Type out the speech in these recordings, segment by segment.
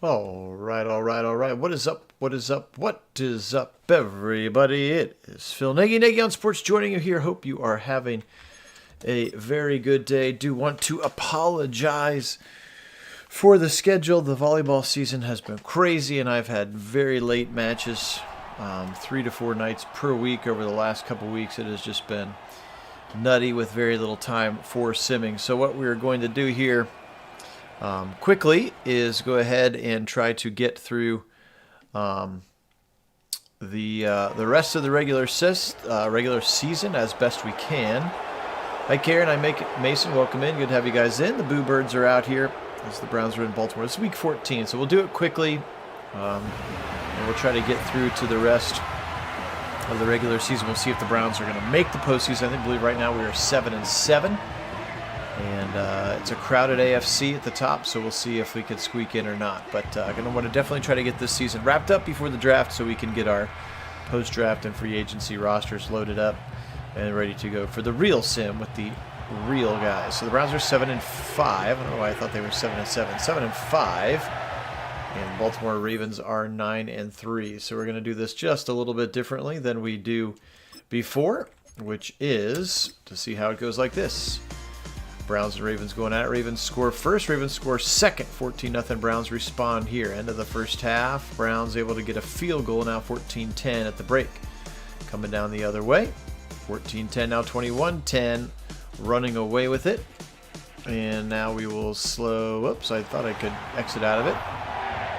All right, all right, all right. What is up? What is up? What is up, everybody? It is Phil Nagy on Sports joining you here. Hope you are having a very good day. Do want to apologize for the schedule. The volleyball season has been crazy, and I've had very late matches, 3 to 4 nights per week over the last couple weeks. It has just been nutty with very little time for simming. So what we're going to do here quickly is go ahead and try to get through the rest of the regular season as best we can. Hi, Karen. I make it. Mason, welcome in. Good to have you guys in. The Boo Birds are out here as the Browns are in Baltimore. It's week 14, so we'll do it quickly, and we'll try to get through to the rest of the regular season. We'll see if the Browns are going to make the postseason. I believe right now we are 7-7. And it's a crowded AFC at the top, so we'll see if we can squeak in or not. But I'm going to want to definitely try to get this season wrapped up before the draft so we can get our post-draft and free agency rosters loaded up and ready to go for the real sim with the real guys. So the Browns are 7-5. I don't know why I thought they were 7-7. 7-5. And Baltimore Ravens are 9-3. So we're going to do this just a little bit differently than we do before, which is to see how it goes like this. Browns and Ravens going at it. Ravens score first. Ravens score second. 14-0. Browns respond here. End of the first half. Browns able to get a field goal. Now 14-10 at the break. Coming down the other way. 14-10. Now 21-10. Running away with it. And now we will slow. Whoops. I thought I could exit out of it.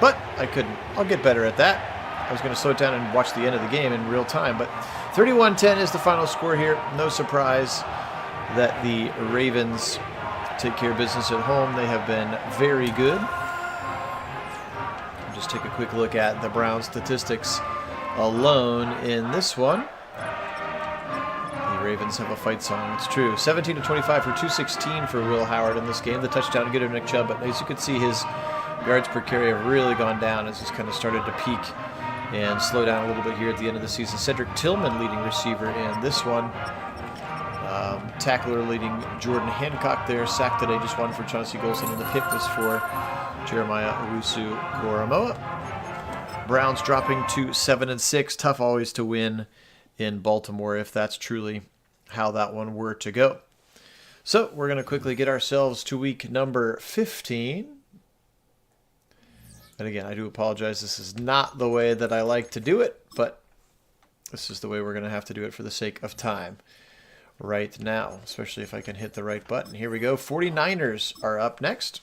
But I couldn't. I'll get better at that. I was going to slow it down and watch the end of the game in real time. But 31-10 is the final score here. No surprise that the Ravens take care of business at home. They have been very good. I'll just take a quick look at the Browns statistics alone in this one. The Ravens have a fight song. It's true. 17-25 for 216 for Will Howard in this game. The touchdown good of Nick Chubb, but as you can see, his yards per carry have really gone down as he's kind of started to peak and slow down a little bit here at the end of the season. Cedric Tillman leading receiver in this one. Tackler leading Jordan Hancock there. Sack today, just one for Chauncey Golson, and the pick was for Jeremiah Owusu-Koramoah. Browns dropping to 7-6. Tough always to win in Baltimore if that's truly how that one were to go. So we're going to quickly get ourselves to week number 15. And again, I do apologize. This is not the way that I like to do it, but this is the way we're going to have to do it for the sake of time right now, especially if I can hit the right button. Here we go. 49ers are up next.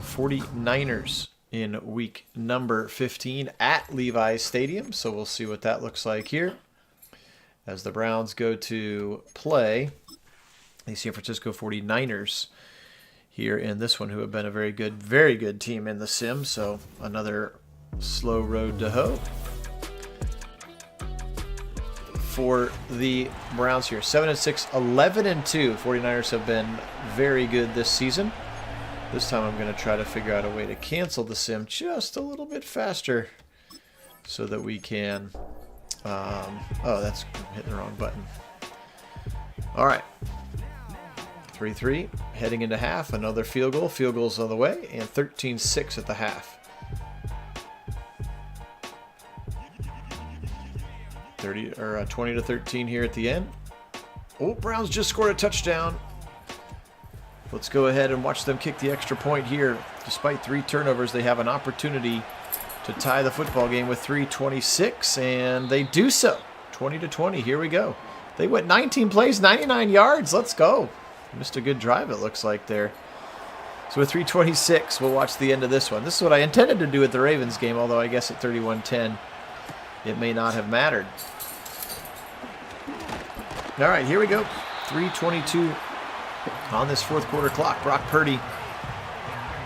49ers in week number 15 at Levi's Stadium. So we'll see what that looks like here as the Browns go to play the San Francisco 49ers here in this one, who have been a very good team in the sim. So another slow road to hoe for the Browns here. 7-6, 11-2. 49ers have been very good this season. This time I'm going to try to figure out a way to cancel the sim just a little bit faster so that we can... oh, that's hitting the wrong button. All right. 3-3. Heading into half. Another field goal. Field goal's on the way. And 13-6 at the half. 20-13 here at the end. Oh, Browns just scored a touchdown. Let's go ahead and watch them kick the extra point here. Despite 3 turnovers, they have an opportunity to tie the football game with 3:26, and they do so. 20-20. Here we go. They went 19 plays, 99 yards. Let's go. Missed a good drive, it looks like there. So with 3:26, we'll watch the end of this one. This is what I intended to do at the Ravens game, although I guess at 31-10, it may not have mattered. All right, here we go. 3:22 on this fourth quarter clock. Brock Purdy,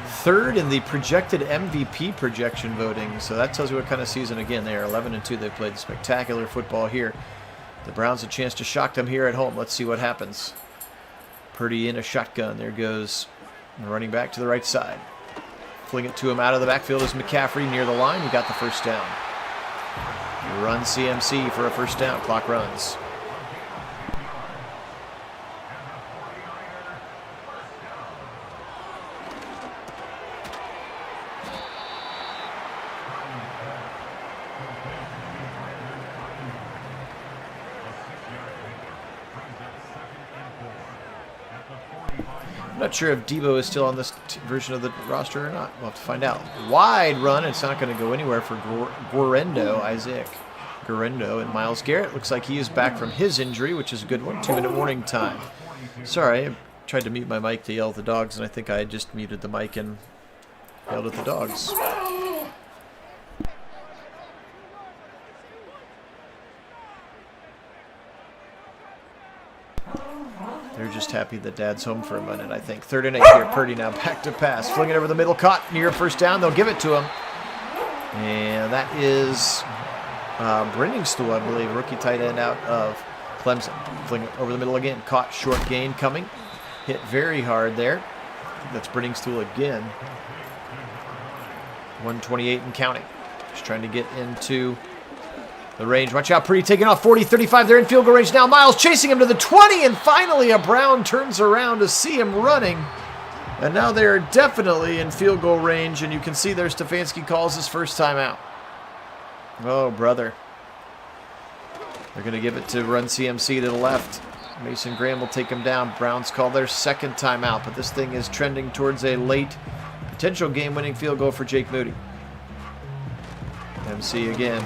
third in the projected MVP projection voting. So that tells you what kind of season. Again, they are 11-2. They've played spectacular football here. The Browns a chance to shock them here at home. Let's see what happens. Purdy in a shotgun. There goes running back to the right side. Fling it to him out of the backfield is McCaffrey near the line. He got the first down. Run CMC for a first down. Clock runs. Not sure if Debo is still on this version of the roster or not. We'll have to find out. Wide run. It's not going to go anywhere for Isaac Guerrero. And Myles Garrett looks like he is back from his injury, which is a good one. 2-minute warning time. Sorry, I tried to mute my mic to yell at the dogs, and I think I just muted the mic and yelled at the dogs. They're just happy that Dad's home for a minute, I think. 3rd and 8 here. Purdy now back to pass. Fling it over the middle. Caught near first down. They'll give it to him. And that is Brenningstool, I believe. Rookie tight end out of Clemson. Fling it over the middle again. Caught. Short gain coming. Hit very hard there. That's Brenningstool again. 128 and counting. Just trying to get into the range. Watch out. Purdy taking off. 40, 35. They're in field goal range now. Myles chasing him to the 20. And finally a Brown turns around to see him running. And now they're definitely in field goal range. And you can see there Stefanski calls his first time out. Oh, brother. They're going to give it to Run CMC to the left. Mason Graham will take him down. Browns call their second timeout. But this thing is trending towards a late potential game-winning field goal for Jake Moody. MC again.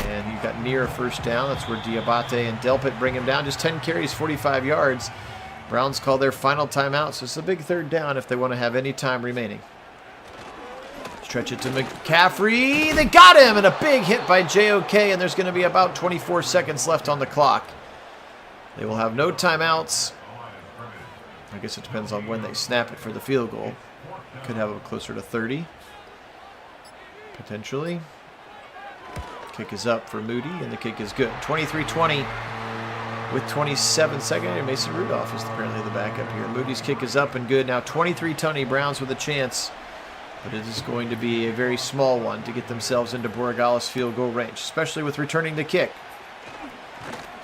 And he got near a first down. That's where Diabate and Delpit bring him down. Just 10 carries, 45 yards. Browns call their final timeout, so it's a big 3rd down if they want to have any time remaining. Stretch it to McCaffrey. They got him, and a big hit by JOK, and there's going to be about 24 seconds left on the clock. They will have no timeouts. I guess it depends on when they snap it for the field goal. Could have it closer to 30, potentially. Kick is up for Moody, and the kick is good. 23-20 with 27 seconds. And Mason Rudolph is apparently the backup here. Moody's kick is up and good. Now 23-20, Browns with a chance. But it is going to be a very small one to get themselves into Borregales field goal range, especially with returning the kick.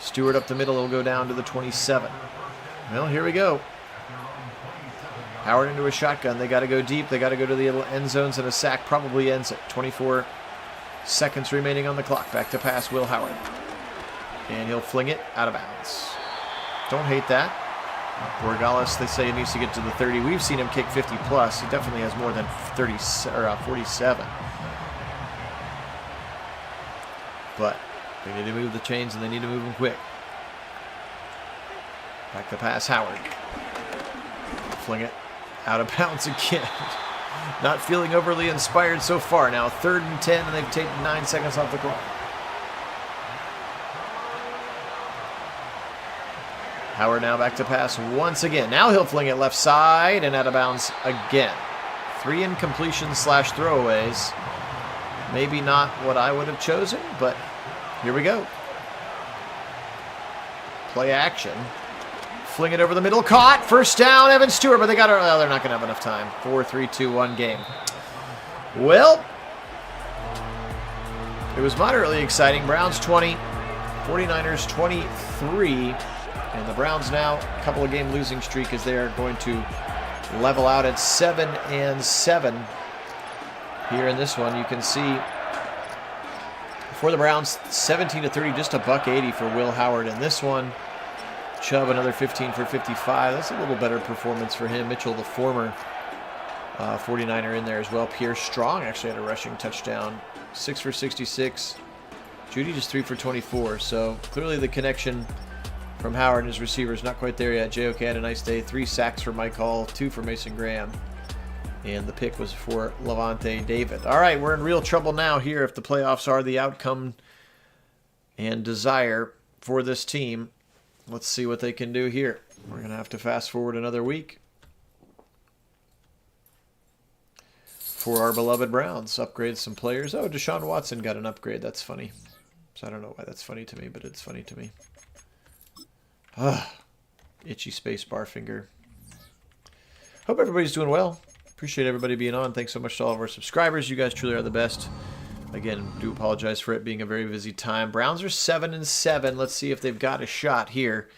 Stewart up the middle. It'll go down to the 27. Well, here we go. Howard into a shotgun. They got to go deep. They got to go to the end zones, and a sack probably ends it. 24 seconds remaining on the clock. Back to pass, Will Howard. And he'll fling it out of bounds. Don't hate that. Borregales, they say he needs to get to the 30. We've seen him kick 50 plus. He definitely has more than 30 or 47. But they need to move the chains, and they need to move them quick. Back to pass, Howard. Fling it out of bounds again. Not feeling overly inspired so far. Now 3rd and 10, and they've taken 9 seconds off the clock. Howard now back to pass once again. Now he'll fling it left side and out of bounds again. 3 incompletions / throwaways. Maybe not what I would have chosen, but here we go. Play action. Fling it over the middle. Caught. First down, Evan Stewart, but they got it. Oh, they're not going to have enough time. 4-3-2-1 game. Well, it was moderately exciting. Browns 20, 49ers 23. And the Browns now, a couple of game losing streak as they are going to level out at 7-7 here in this one. You can see for the Browns, 17-30, just $180 for Will Howard in this one. Chubb, another 15 for 55. That's a little better performance for him. Mitchell, the former 49er, in there as well. Pierre Strong actually had a rushing touchdown. 6 for 66. Judy just 3 for 24. So clearly the connection from Howard and his receivers not quite there yet. JOK had a nice day. 3 sacks for Mike Hall, 2 for Mason Graham. And the pick was for Levante David. All right, we're in real trouble now here if the playoffs are the outcome and desire for this team. Let's see what they can do here. We're going to have to fast forward another week for our beloved Browns. Upgrade some players. Oh, Deshaun Watson got an upgrade. That's funny. So I don't know why that's funny to me, but it's funny to me. Itchy space bar finger. Hope everybody's doing well. Appreciate everybody being on. Thanks so much to all of our subscribers. You guys truly are the best. Again, do apologize for it being a very busy time. Browns are 7-7. Let's see if they've got a shot here.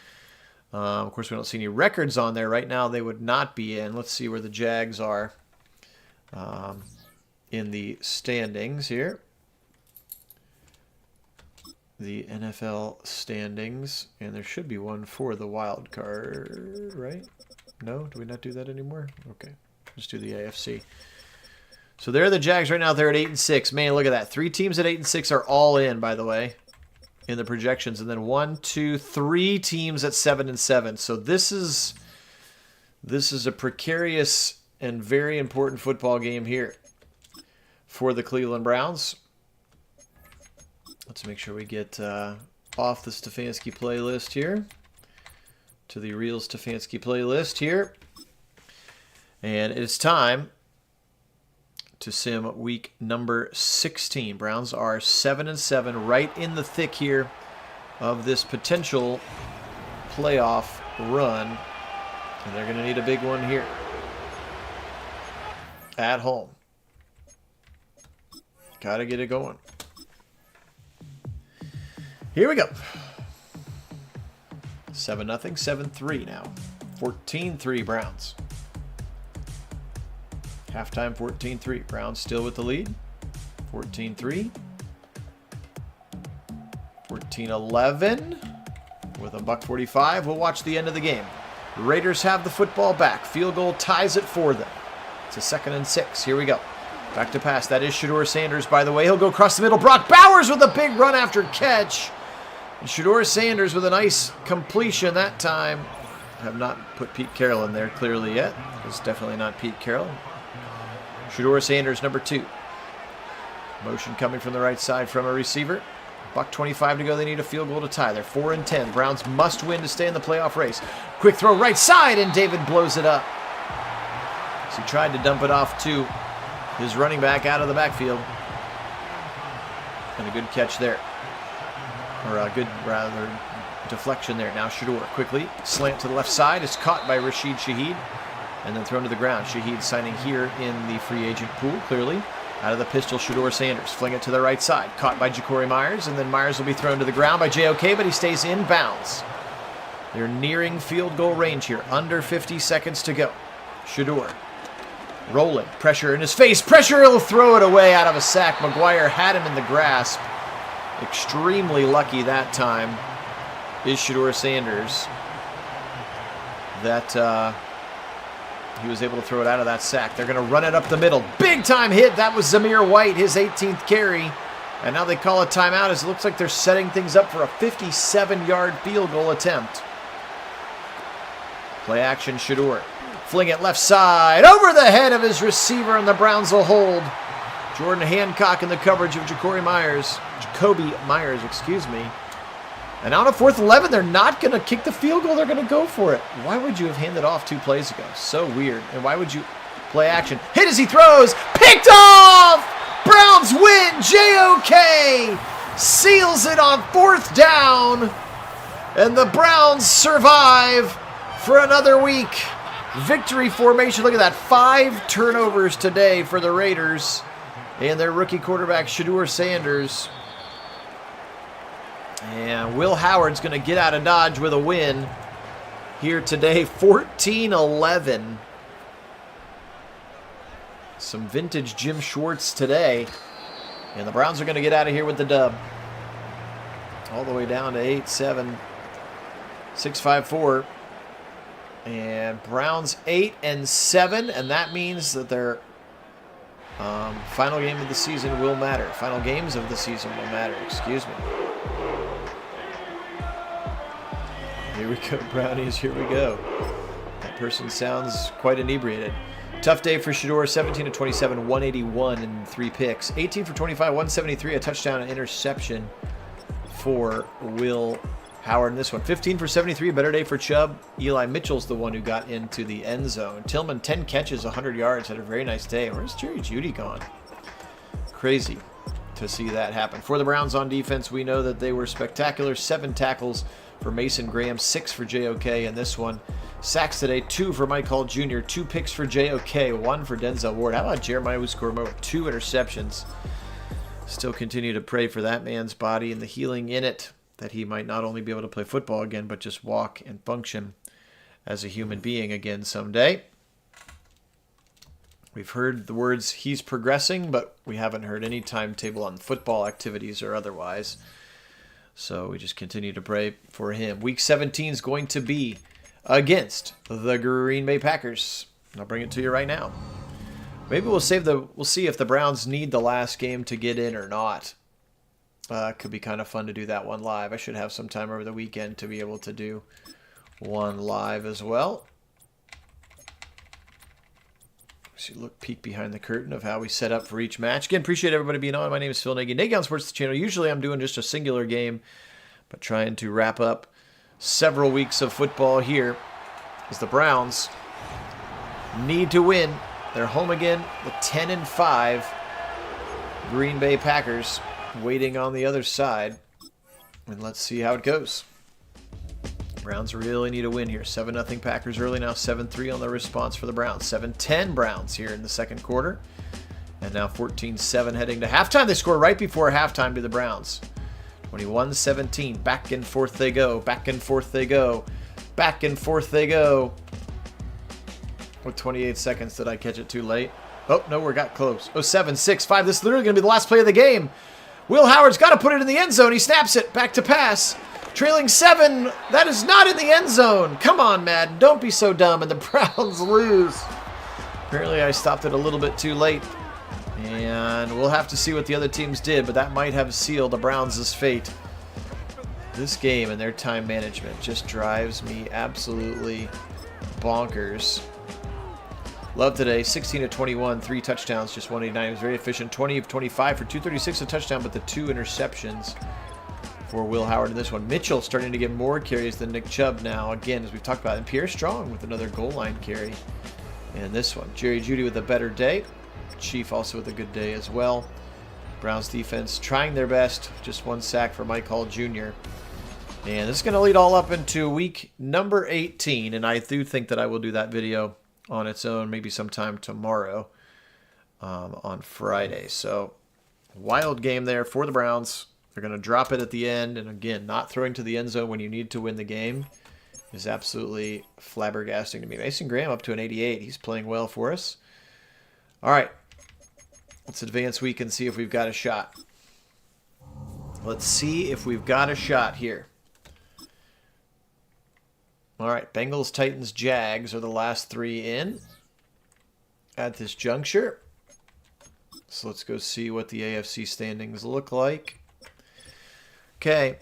Of course, we don't see any records on there. Right now, they would not be in. Let's see where the Jags are in the standings here. The NFL standings. And there should be one for the wild card, right? No? Do we not do that anymore? Okay. Just do the AFC. So there are the Jags right now. They're at 8-6. Man, look at that. 3 teams at 8-6 are all in, by the way, in the projections. And then 1, 2, 3 teams at 7-7. So this is a precarious and very important football game here for the Cleveland Browns. Let's make sure we get off the Stefanski playlist here to the real Stefanski playlist here. And it's time to sim week number 16. Browns are 7-7, right in the thick here of this potential playoff run. And they're going to need a big one here at home. Got to get it going. Here we go. 7-0, 7-3 now. 14-3 Browns. Halftime 14-3. Browns still with the lead. 14-3. 14-11. With $1:45. We'll watch the end of the game. The Raiders have the football back. Field goal ties it for them. It's a 2nd and 6. Here we go. Back to pass. That is Shedeur Sanders, by the way. He'll go across the middle. Brock Bowers with a big run after catch. And Shedeur Sanders with a nice completion that time. I have not put Pete Carroll in there clearly yet. It's definitely not Pete Carroll. Shedeur Sanders, number 2. Motion coming from the right side from a receiver. $1:25 to go. They need a field goal to tie. They're 4-10. Browns must win to stay in the playoff race. Quick throw right side, and David blows it up. So he tried to dump it off to his running back out of the backfield. And a good catch there. Or a good, rather, deflection there. Now Shedeur quickly. Slant to the left side. Is caught by Rashid Shaheed. And then thrown to the ground. Shaheed signing here in the free agent pool, clearly. Out of the pistol, Shedeur Sanders. Fling it to the right side. Caught by Ja'Cory Myers. And then Myers will be thrown to the ground by JOK, but he stays in bounds. They're nearing field goal range here. Under 50 seconds to go. Shedeur. Rolling. Pressure in his face. Pressure. He'll throw it away out of a sack. McGuire had him in the grasp. Extremely lucky that time is Shedeur Sanders that he was able to throw it out of that sack. They're going to run it up the middle. Big time hit. That was Zamir White, his 18th carry. And now they call a timeout as it looks like they're setting things up for a 57-yard field goal attempt. Play action, Shedeur. Fling it left side. Over the head of his receiver, and the Browns will hold. Jordan Hancock in the coverage of Jacoby Myers, excuse me. And on a 4th and 11, they're not going to kick the field goal. They're going to go for it. Why would you have handed off 2 plays ago? So weird. And why would you play action? Hit as he throws. Picked off! Browns win. JOK seals it on 4th down. And the Browns survive for another week. Victory formation. Look at that. 5 turnovers today for the Raiders. And their rookie quarterback, Shedeur Sanders. And Will Howard's going to get out of Dodge with a win here today, 14-11. Some vintage Jim Schwartz today. And the Browns are going to get out of here with the dub. All the way down to 8-7, 6-5-4. And Browns 8-7, and that means that their final game of the season will matter. Final games of the season will matter, excuse me. Here we go, Brownies, here we go. That person sounds quite inebriated. Tough day for Shedeur, 17-27, 181 and 3 picks. 18 for 25, 173, a touchdown and interception for Will Howard in this one. 15 for 73, a better day for Chubb. Eli Mitchell's the one who got into the end zone. Tillman, 10 catches, 100 yards, had a very nice day. Where's Jerry Jeudy gone? Crazy to see that happen. For the Browns on defense, we know that they were spectacular. 7 tackles for Mason Graham, 6 for JOK in this one. Sacks today, 2 for Mike Hall Jr., 2 picks for JOK, 1 for Denzel Ward. How about Jeremiah Owusu-Koramoah with 2 interceptions? Still continue to pray for that man's body and the healing in it, that he might not only be able to play football again, but just walk and function as a human being again someday. We've heard the words, he's progressing, but we haven't heard any timetable on football activities or otherwise. So we just continue to pray for him. Week 17 is going to be against the Green Bay Packers. I'll bring it to you right now. Maybe we'll see if the Browns need the last game to get in or not. Could be kind of fun to do that one live. I should have some time over the weekend to be able to do one live as well. So peek behind the curtain of how we set up for each match. Again, appreciate everybody being on. My name is Phil Nagy. Nagy on Sports, the channel. Usually I'm doing just a singular game, but trying to wrap up several weeks of football here as the Browns need to win. They're home again, the 10-5 Green Bay Packers waiting on the other side. And let's see how it goes. Browns really need a win here. 7-0 Packers early, now 7-3 on the response for the Browns. 7-10 Browns here in the second quarter. And now 14-7 heading to halftime. They score right before halftime to the Browns. 21-17. Back and forth they go. Back and forth they go. Back and forth they go. With 28 seconds, did I catch it too late? Oh, no, we got close. Oh, 7-6-5. This is literally going to be the last play of the game. Will Howard's got to put it in the end zone. He snaps it. Back to pass. Trailing 7. That is not in the end zone. Come on, Madden. Don't be so dumb. And the Browns lose. Apparently, I stopped it a little bit too late. And we'll have to see what the other teams did, but that might have sealed the Browns' fate. This game and their time management just drives me absolutely bonkers. Love today. 16 of 21, 3 touchdowns, just 189. He was very efficient. 20 of 25 for 236, a touchdown, but the 2 interceptions for Will Howard in this one. Mitchell starting to get more carries than Nick Chubb now, again, as we've talked about. And Pierre Strong with another goal line carry in this one. Jerry Jeudy with a better day. Chief also with a good day as well. Browns defense trying their best. Just 1 sack for Mike Hall Jr. And this is going to lead all up into week number 18. And I do think that I will do that video on its own, maybe sometime tomorrow on Friday. So, wild game there for the Browns. They're going to drop it at the end. And again, not throwing to the end zone when you need to win the game is absolutely flabbergasting to me. Mason Graham up to an 88. He's playing well for us. All right. Let's advance week and see if we've got a shot. Let's see if we've got a shot here. All right. Bengals, Titans, Jags are the last 3 in at this juncture. So let's go see what the AFC standings look like. Okay,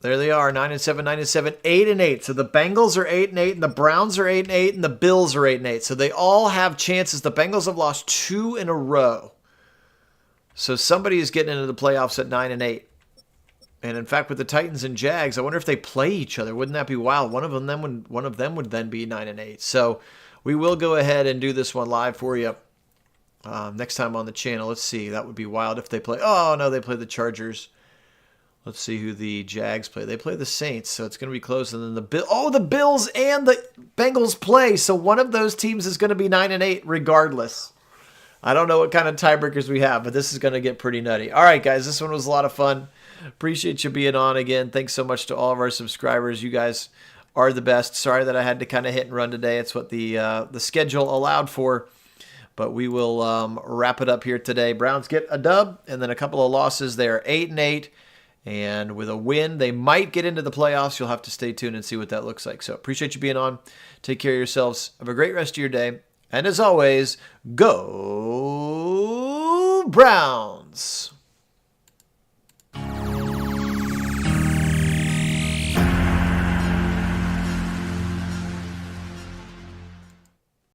there they are, 9-7, 9-7, 8-8. So the Bengals are 8-8, and the Browns are 8-8, and the Bills are 8-8. So they all have chances. The Bengals have lost 2 in a row. So somebody is getting into the playoffs at 9-8. And in fact, with the Titans and Jags, I wonder if they play each other. Wouldn't that be wild? One of them would then be 9-8. So we will go ahead and do this one live for you next time on the channel. Let's see. That would be wild if they play. Oh no, they play the Chargers. Let's see who the Jags play. They play the Saints, so it's going to be close. And then the Bills and the Bengals play. So one of those teams is going to be 9-8 regardless. I don't know what kind of tiebreakers we have, but this is going to get pretty nutty. All right, guys, this one was a lot of fun. Appreciate you being on again. Thanks so much to all of our subscribers. You guys are the best. Sorry that I had to kind of hit and run today. It's what the schedule allowed for. But we will wrap it up here today. Browns get a dub and then a couple of losses. They are 8-8. And with a win, they might get into the playoffs. You'll have to stay tuned and see what that looks like. So appreciate you being on. Take care of yourselves. Have a great rest of your day. And as always, go Browns!